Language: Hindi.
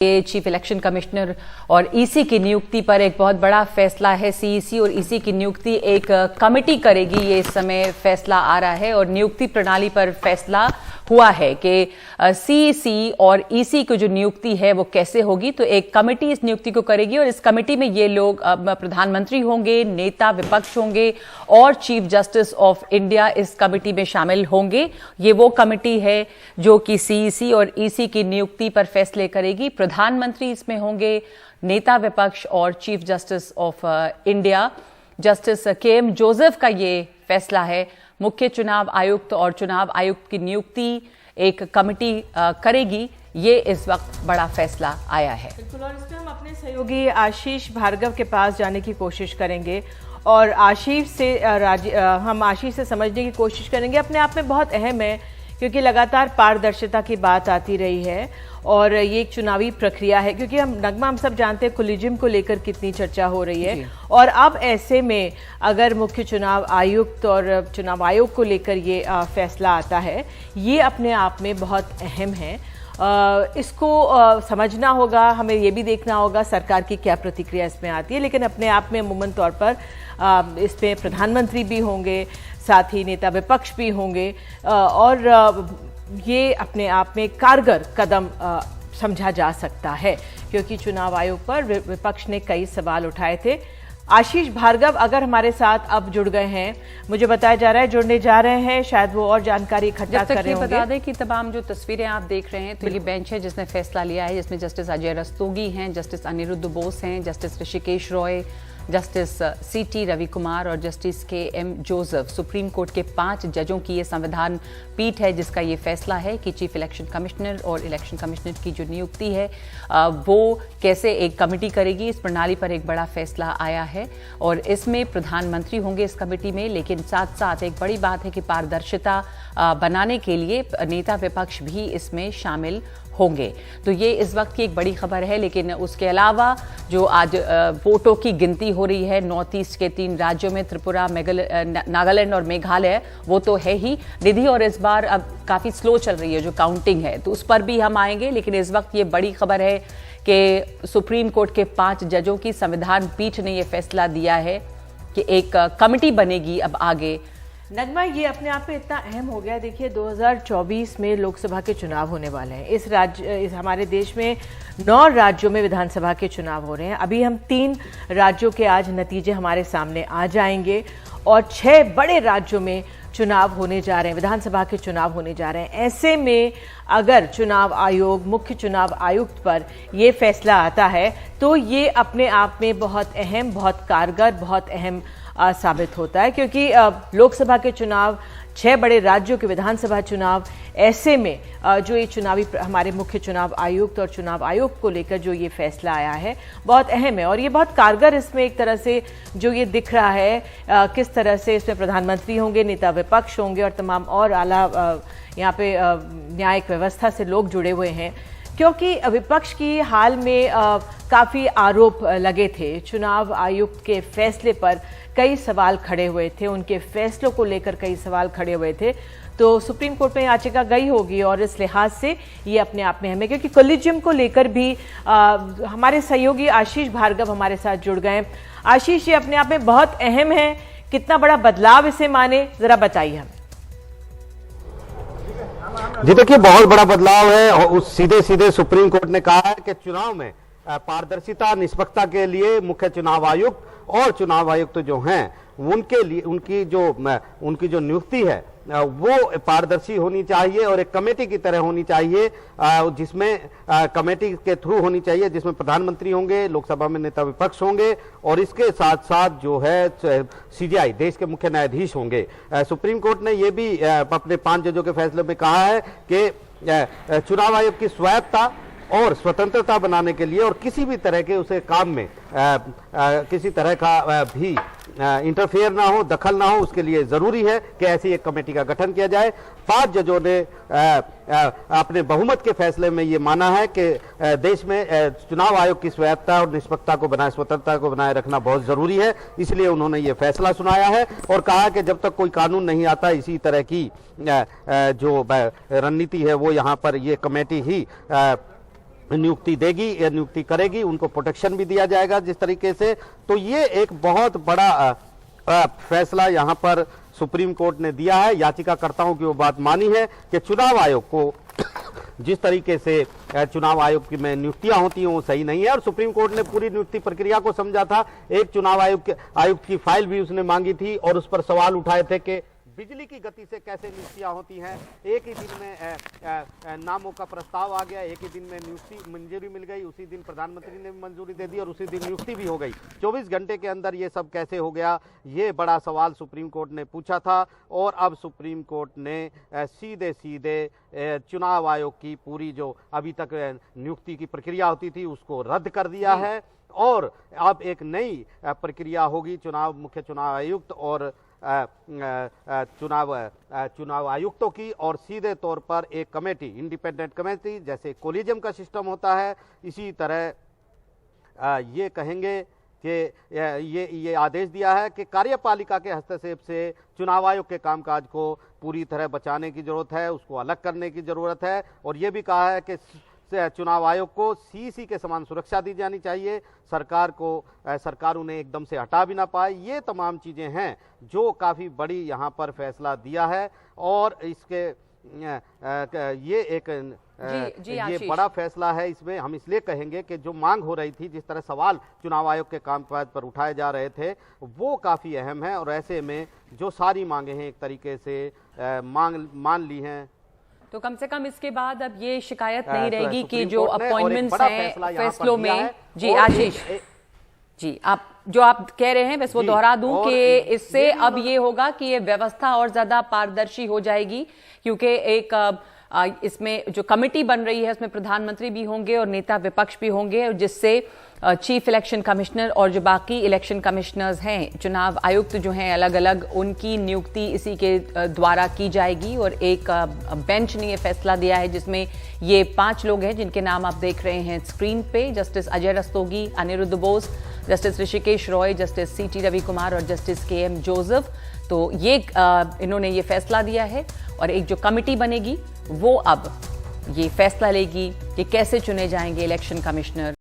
ये चीफ इलेक्शन कमिश्नर और ईसी की नियुक्ति पर एक बहुत बड़ा फैसला है। सीईसी और ईसी की नियुक्ति एक कमेटी करेगी, ये इस समय फैसला आ रहा है और नियुक्ति प्रणाली पर फैसला हुआ है कि सीईसी और ईसी की जो नियुक्ति है वो कैसे होगी। तो एक कमेटी इस नियुक्ति को करेगी और इस कमेटी में ये लोग प्रधानमंत्री होंगे, नेता विपक्ष होंगे और चीफ जस्टिस ऑफ इंडिया इस कमेटी में शामिल होंगे। ये वो कमेटी है जो कि सीईसी और ईसी की नियुक्ति पर फैसले करेगी। प्रधानमंत्री इसमें होंगे, नेता विपक्ष और chief justice of India justice KM Joseph का ये फैसला है। मुख्य चुनाव आयुक्त और चुनाव आयुक्त की नियुक्ति एक कमेटी करेगी। ये इस वक्त बड़ा फैसला आया है। बिल्कुल, और इसमें हम अपने सहयोगी आशीष भार्गव के पास जाने की कोशिश करेंगे और आशीष से समझने की कोशिश करेंगे। अपने आप में बहुत अहम है क्योंकि लगातार पारदर्शिता की बात आती रही है और ये एक चुनावी प्रक्रिया है, क्योंकि हम सब जानते हैं कोलिजियम को लेकर कितनी चर्चा हो रही है और अब ऐसे में अगर मुख्य चुनाव आयुक्त और चुनाव आयोग को लेकर ये फैसला आता है, ये अपने आप में बहुत अहम है। इसको समझना होगा, हमें ये भी देखना होगा सरकार की क्या प्रतिक्रिया इसमें आती है। लेकिन अपने आप में अमूमन तौर पर इसमें प्रधानमंत्री भी होंगे, साथ ही नेता विपक्ष भी होंगे और ये अपने आप में कारगर कदम समझा जा सकता है, क्योंकि चुनाव आयोग पर विपक्ष ने कई सवाल उठाए थे। आशीष भार्गव अगर हमारे साथ अब जुड़ गए हैं, मुझे बताया जा रहा है जुड़ने जा रहे हैं, शायद वो और जानकारी इकट्ठा कर रहे होंगे। बता दें कि तमाम जो तस्वीरें आप देख रहे हैं तो ये बेंच है जिसने फैसला लिया है, जिसमें जस्टिस अजय रस्तोगी हैं, जस्टिस अनिरुद्ध बोस हैं, जस्टिस ऋषिकेश रॉय, जस्टिस सीटी रवि कुमार और justice KM Joseph. Supreme court के 5 जजों की ये संविधान पीठ है जिसका ये फैसला है कि चीफ इलेक्शन कमिश्नर और इलेक्शन कमिश्नर की जो नियुक्ति है वो कैसे एक कमेटी करेगी। इस प्रणाली पर एक बड़ा फैसला आया है और इसमें प्रधानमंत्री होंगे इस कमेटी में। लेकिन साथ साथ एक बड़ी बात है कि पारदर्शिता बनाने के लिए नेता विपक्ष भी इसमें शामिल होंगे। तो ये इस वक्त की एक बड़ी खबर है। लेकिन उसके अलावा जो आज वोटों की गिनती हो रही है नॉर्थ ईस्ट के 3 राज्यों में, त्रिपुरा, नागालैंड और मेघालय, वो तो है ही निधि, और इस बार अब काफ़ी स्लो चल रही है जो काउंटिंग है, तो उस पर भी हम आएंगे। लेकिन इस वक्त ये बड़ी खबर है कि सुप्रीम कोर्ट के 5 जजों की संविधान पीठ ने यह फैसला दिया है कि एक कमेटी बनेगी अब आगे। नगमा, ये अपने आप में इतना अहम हो गया। देखिए 2024 में लोकसभा के चुनाव होने वाले हैं। इस हमारे देश में 9 राज्यों में विधानसभा के चुनाव हो रहे हैं। अभी हम 3 राज्यों के आज नतीजे हमारे सामने आ जाएंगे और 6 बड़े राज्यों में चुनाव होने जा रहे हैं, विधानसभा के चुनाव होने जा रहे हैं। ऐसे में अगर चुनाव आयोग, मुख्य चुनाव आयुक्त पर ये फैसला आता है तो ये अपने आप में बहुत अहम, बहुत कारगर, बहुत अहम साबित होता है, क्योंकि लोकसभा के चुनाव, 6 बड़े राज्यों के विधानसभा चुनाव, ऐसे में जो ये चुनावी हमारे मुख्य चुनाव आयुक्त और चुनाव आयोग को लेकर जो ये फैसला आया है बहुत अहम है और ये बहुत कारगर। इसमें एक तरह से जो ये दिख रहा है किस तरह से इसमें प्रधानमंत्री होंगे, नेता विपक्ष होंगे और तमाम और आला यहाँ पे न्यायिक व्यवस्था से लोग जुड़े हुए हैं, क्योंकि विपक्ष की हाल में काफ़ी आरोप लगे थे। चुनाव आयुक्त के फैसले पर कई सवाल खड़े हुए थे, उनके फैसलों को लेकर कई सवाल खड़े हुए थे। तो सुप्रीम कोर्ट में याचिका गई होगी और इस लिहाज से ये अपने आप में हमें, क्योंकि कोलिजियम को लेकर भी हमारे सहयोगी आशीष भार्गव हमारे साथ जुड़ गए। आशीष, ये अपने आप में बहुत अहम है, कितना बड़ा बदलाव इसे माने, जरा बताइए हमें। जी देखिए, बहुत बड़ा बदलाव है। उस सीधे सुप्रीम कोर्ट ने कहा है कि चुनाव में पारदर्शिता, निष्पक्षता के लिए मुख्य चुनाव आयुक्त और चुनाव आयुक्त जो हैं उनके लिए उनकी जो नियुक्ति है वो पारदर्शी होनी चाहिए और एक कमेटी की तरह होनी चाहिए, जिसमें कमेटी के थ्रू होनी चाहिए, जिसमें प्रधानमंत्री होंगे, लोकसभा में नेता विपक्ष होंगे और इसके साथ साथ जो है सीजीआई, देश के मुख्य न्यायाधीश होंगे। सुप्रीम कोर्ट ने ये भी अपने 5 जजों के फैसले में कहा है कि चुनाव आयोग की स्वायत्तता और स्वतंत्रता बनाने के लिए और किसी भी तरह के उसे काम में किसी तरह का भी इंटरफेयर ना हो, दखल ना हो, उसके लिए जरूरी है कि ऐसी एक कमेटी का गठन किया जाए। 5 जजों ने अपने बहुमत के फैसले में ये माना है कि देश में चुनाव आयोग की स्वायत्तता और निष्पक्षता को बनाए, स्वतंत्रता को बनाए रखना बहुत जरूरी है। इसलिए उन्होंने ये फैसला सुनाया है और कहा कि जब तक कोई कानून नहीं आता, इसी तरह की जो रणनीति है वो यहाँ पर ये कमेटी ही नियुक्ति देगी या नियुक्ति करेगी, उनको प्रोटेक्शन भी दिया जाएगा जिस तरीके से। तो ये एक बहुत बड़ा फैसला यहाँ पर सुप्रीम कोर्ट ने दिया है। याचिकाकर्ताओं की वो बात मानी है कि चुनाव आयोग को जिस तरीके से चुनाव आयोग की में नियुक्तियां होती हैं वो सही नहीं है, और सुप्रीम कोर्ट ने पूरी नियुक्ति प्रक्रिया को समझा था। एक चुनाव आयुक्त की फाइल भी उसने मांगी थी और उस पर सवाल उठाए थे कि बिजली की गति से कैसे नियुक्तियां होती हैं। एक ही दिन में नामों का प्रस्ताव आ गया, एक ही दिन में नियुक्ति मंजूरी मिल गई, उसी दिन प्रधानमंत्री ने भी मंजूरी दे दी और उसी दिन नियुक्ति भी हो गई। 24 घंटे के अंदर ये सब कैसे हो गया, ये बड़ा सवाल सुप्रीम कोर्ट ने पूछा था। और अब सुप्रीम कोर्ट ने सीधे सीधे चुनाव आयोग की पूरी जो अभी तक नियुक्ति की प्रक्रिया होती थी उसको रद्द कर दिया है, और अब एक नई प्रक्रिया होगी मुख्य चुनाव आयुक्त और चुनाव आयुक्तों की, और सीधे तौर पर एक कमेटी, इंडिपेंडेंट कमेटी, जैसे कोलिजियम का सिस्टम होता है इसी तरह ये कहेंगे कि ये आदेश दिया है कि कार्यपालिका के हस्तक्षेप से चुनाव आयोग के कामकाज को पूरी तरह बचाने की जरूरत है, उसको अलग करने की जरूरत है। और ये भी कहा है कि चुनाव आयोग को सीईसी के समान सुरक्षा दी जानी चाहिए, सरकार उन्हें एकदम से हटा भी ना पाए। ये तमाम चीजें हैं जो काफी बड़ी यहाँ पर फैसला दिया है, और इसके ये एक ये बड़ा फैसला है। इसमें हम इसलिए कहेंगे कि जो मांग हो रही थी, जिस तरह सवाल चुनाव आयोग के कामकाज पर उठाए जा रहे थे, वो काफी अहम है, और ऐसे में जो सारी मांगे हैं एक तरीके से मान ली हैं, तो कम से कम इसके बाद अब ये शिकायत नहीं रहेगी कि जो अपॉइंटमेंट्स हैं फैसलों में। जी आशीष जी, आप कह रहे हैं, बस वो दोहरा दूं कि इससे अब ये होगा कि ये व्यवस्था और ज्यादा पारदर्शी हो जाएगी, क्योंकि एक इसमें जो कमेटी बन रही है उसमें प्रधानमंत्री भी होंगे और नेता विपक्ष भी होंगे, जिससे चीफ इलेक्शन कमिश्नर और जो बाकी इलेक्शन कमिश्नर्स हैं, चुनाव आयुक्त जो हैं अलग अलग, उनकी नियुक्ति इसी के द्वारा की जाएगी। और एक बेंच ने ये फैसला दिया है जिसमें ये 5 लोग हैं जिनके नाम आप देख रहे हैं स्क्रीन पे, justice Ajay Rastogi, Aniruddha Bose, justice Hrishikesh Roy, justice CT Ravi Kumar और जस्टिस KM जोसेफ। तो ये इन्होंने ये फैसला दिया है, और एक जो कमेटी बनेगी वो अब ये फैसला लेगी कि कैसे चुने जाएंगे इलेक्शन कमिश्नर।